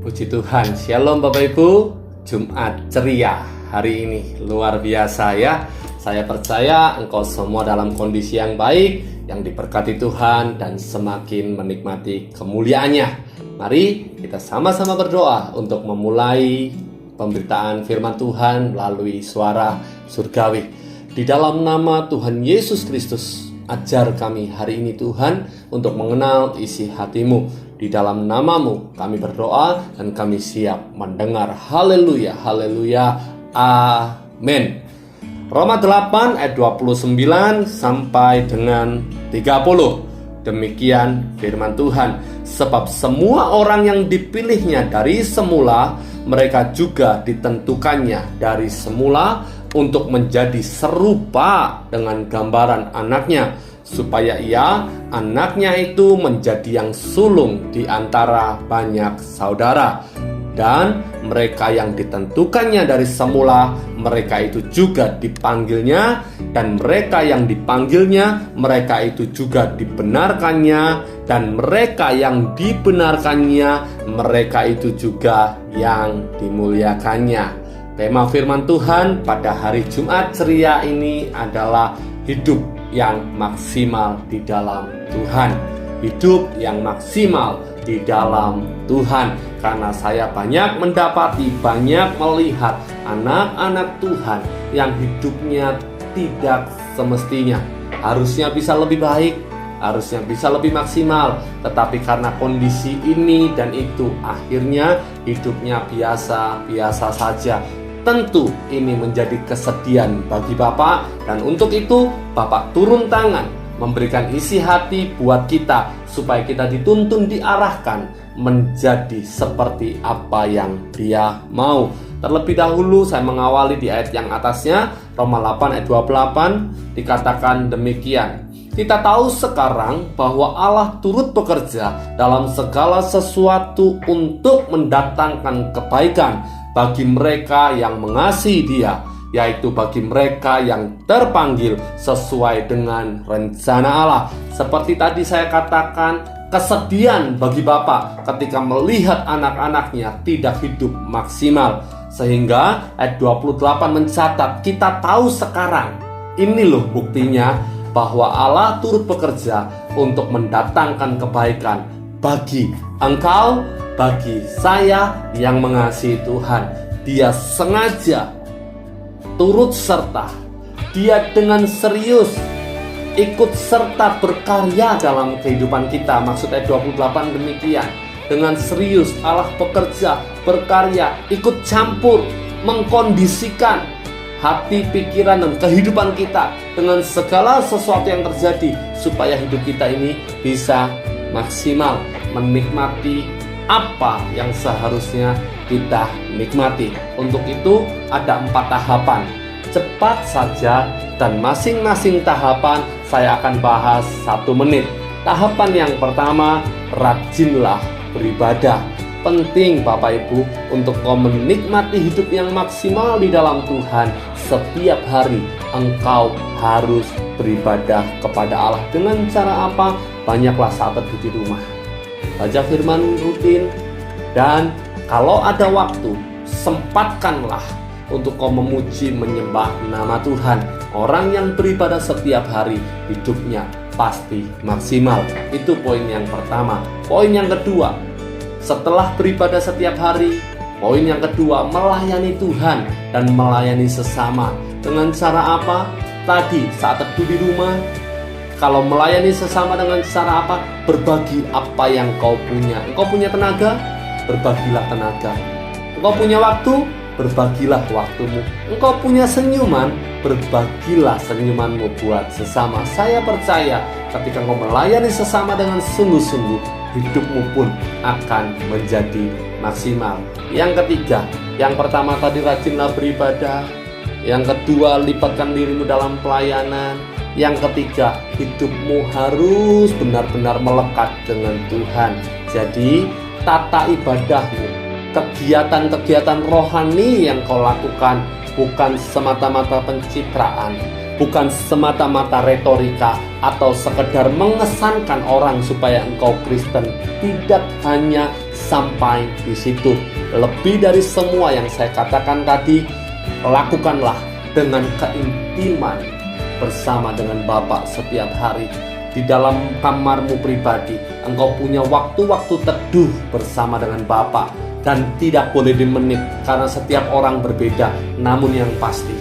Puji Tuhan, Shalom Bapak Ibu. Jumat ceria hari ini luar biasa ya. Saya percaya engkau semua dalam kondisi yang baik, yang diberkati Tuhan dan semakin menikmati kemuliaannya. Mari kita sama-sama berdoa untuk memulai pemberitaan firman Tuhan melalui suara surgawi. Di dalam nama Tuhan Yesus Kristus, ajar kami hari ini Tuhan untuk mengenal isi hatimu. Di dalam namamu kami berdoa dan kami siap mendengar. Haleluya, haleluya, amin. Roma 8 ayat 29 sampai dengan 30. Demikian firman Tuhan. Sebab semua orang yang dipilihnya dari semula, mereka juga ditentukannya dari semula untuk menjadi serupa dengan gambaran anaknya, supaya ia, anaknya itu, menjadi yang sulung di antara banyak saudara. Dan mereka yang ditentukannya dari semula, mereka itu juga dipanggilnya. Dan mereka yang dipanggilnya, mereka itu juga dibenarkannya. Dan mereka yang dibenarkannya, mereka itu juga yang dimuliakannya. Tema firman Tuhan pada hari Jumat ceria ini adalah hidup yang maksimal di dalam Tuhan. Hidup yang maksimal di dalam Tuhan. Karena saya banyak mendapati, banyak melihat anak-anak Tuhan yang hidupnya tidak semestinya. Harusnya bisa lebih baik, harusnya bisa lebih maksimal, tetapi karena kondisi ini dan itu, akhirnya hidupnya biasa-biasa saja. Tentu ini menjadi kesedihan bagi Bapak, dan untuk itu Bapak turun tangan memberikan isi hati buat kita, supaya kita dituntun, diarahkan menjadi seperti apa yang Dia mau. Terlebih dahulu saya mengawali di ayat yang atasnya, Roma 8 ayat 28, dikatakan demikian. Kita tahu sekarang bahwa Allah turut bekerja dalam segala sesuatu untuk mendatangkan kebaikan bagi mereka yang mengasihi Dia, yaitu bagi mereka yang terpanggil sesuai dengan rencana Allah. Seperti tadi saya katakan, kesedihan bagi Bapak ketika melihat anak-anaknya tidak hidup maksimal. Sehingga ayat 28 mencatat, kita tahu sekarang, ini loh buktinya bahwa Allah turut bekerja untuk mendatangkan kebaikan bagi engkau, bagi saya yang mengasihi Tuhan. Dia sengaja turut serta, Dia dengan serius ikut serta berkarya dalam kehidupan kita. Maksud ayat 28 demikian. Dengan serius Allah bekerja, berkarya, ikut campur, mengkondisikan hati, pikiran, dan kehidupan kita dengan segala sesuatu yang terjadi, supaya hidup kita ini bisa maksimal, menikmati apa yang seharusnya kita nikmati. Untuk itu ada 4 tahapan. Cepat saja, dan masing-masing tahapan saya akan bahas 1 menit. Tahapan yang pertama, rajinlah beribadah. Penting Bapak Ibu untuk kau menikmati hidup yang maksimal di dalam Tuhan. Setiap hari engkau harus beribadah kepada Allah. Dengan cara apa? Banyaklah saat teduh di rumah, baca firman rutin, dan kalau ada waktu, sempatkanlah untuk kau memuji, menyembah nama Tuhan. Orang yang beribadah setiap hari, hidupnya pasti maksimal. Itu poin yang pertama. Poin yang kedua, setelah beribadah setiap hari, poin yang kedua, melayani Tuhan dan melayani sesama. Dengan cara apa? Tadi saat teduh di rumah, kalau melayani sesama dengan cara apa? Berbagi apa yang kau punya. Engkau punya tenaga, berbagilah tenaga. Engkau punya waktu, berbagilah waktumu. Engkau punya senyuman, berbagilah senyumanmu buat sesama. Saya percaya ketika engkau melayani sesama dengan sungguh-sungguh, hidupmu pun akan menjadi maksimal. Yang ketiga, yang pertama tadi rajinlah beribadah. Yang kedua, lipatkan dirimu dalam pelayanan. Yang ketiga, hidupmu harus benar-benar melekat dengan Tuhan. Jadi, tata ibadahmu, kegiatan-kegiatan rohani yang kau lakukan bukan semata-mata pencitraan, bukan semata-mata retorika atau sekedar mengesankan orang supaya engkau Kristen. Tidak hanya sampai di situ. Lebih dari semua yang saya katakan tadi, lakukanlah dengan keintiman bersama dengan Bapa setiap hari. Di dalam kamarmu pribadi, engkau punya waktu-waktu teduh bersama dengan Bapa, dan tidak boleh di menit karena setiap orang berbeda. Namun yang pasti,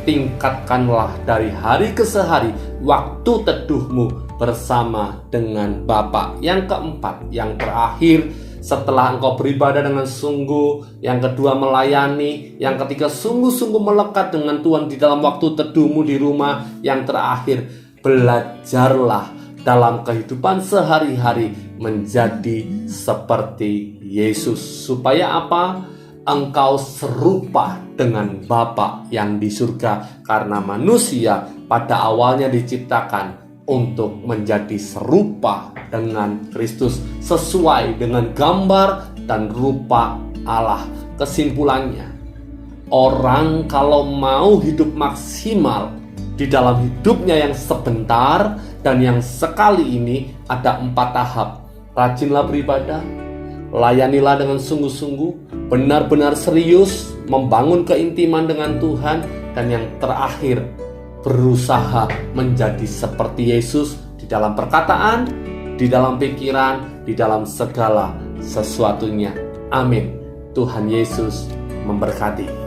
tingkatkanlah dari hari ke hari waktu teduhmu bersama dengan Bapa. Yang keempat, yang terakhir, setelah engkau beribadah dengan sungguh, yang kedua melayani, yang ketiga sungguh-sungguh melekat dengan Tuhan di dalam waktu teduhmu di rumah, yang terakhir belajarlah dalam kehidupan sehari-hari menjadi seperti Yesus. Supaya apa? Engkau serupa dengan Bapa yang di surga. Karena manusia pada awalnya diciptakan untuk menjadi serupa dengan Kristus, sesuai dengan gambar dan rupa Allah. Kesimpulannya, orang kalau mau hidup maksimal di dalam hidupnya yang sebentar dan yang sekali ini, ada 4 tahap. Rajinlah beribadah, layanilah dengan sungguh-sungguh, benar-benar serius membangun keintiman dengan Tuhan, dan yang terakhir, berusaha menjadi seperti Yesus di dalam perkataan, di dalam pikiran, di dalam segala sesuatunya. Amin. Tuhan Yesus memberkati.